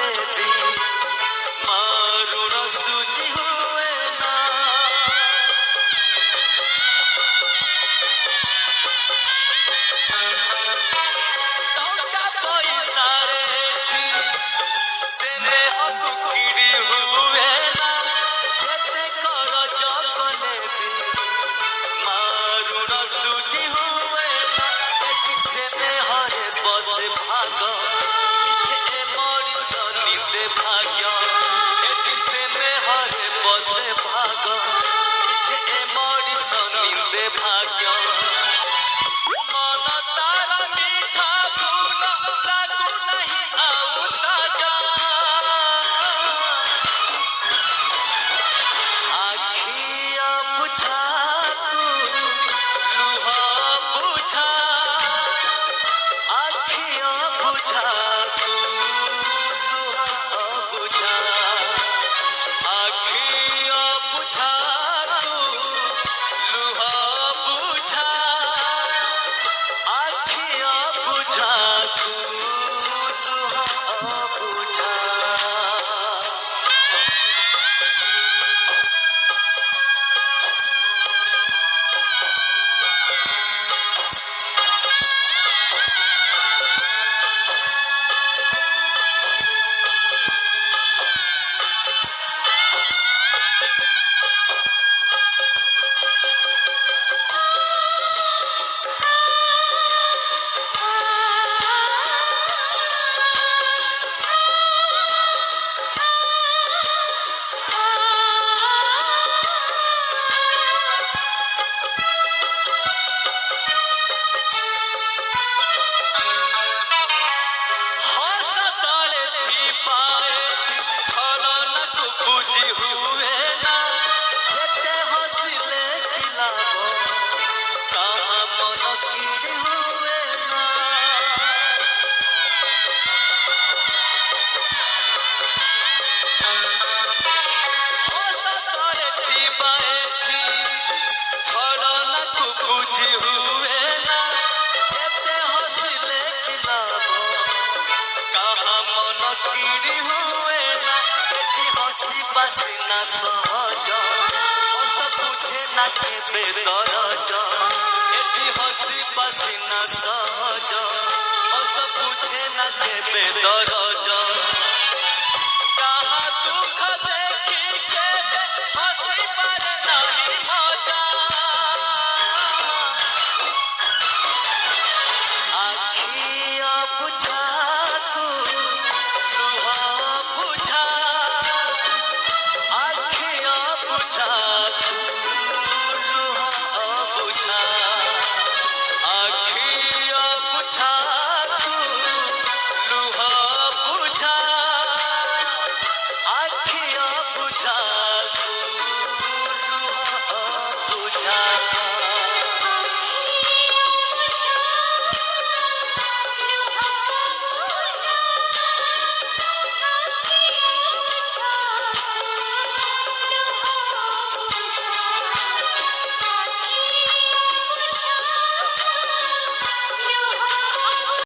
कले भी मारुण सुझी हुए ना। टंका पैसा रे स्नेह कुकिरी हुए ना। जेते करज कले भी मारुण सुझी हुए ना। स्नेह रे बसे भाग मिछे मଣିଷ निंदे भाग्य। एटी स्नेह रे बसे भाग मिछे मଣିଷ निंदे भाग्य। मन तार मीठा फूल लागू नहीं आउ ताजा। आखिया बुझा तू लुह बुझा। आखिया बुझा तू लुह बुझा। आखिया बुझा तू लुह बुझा। आखिया बुझा तू लुह बुझा। बुझी हुए ना। जेते हंसिले खिलाबो कहाँ मन किरी हुए ना। हसतले थिबा एथि छलना को बुझी हुए ना। जेते हंसिले खिलाबो कहाँ मन किरी हुए ना। हसीबा सिना सहज हस बुझे ना केबे दरज। एटी हसीबा सिना सहज हस बुझे ना केबे दरज।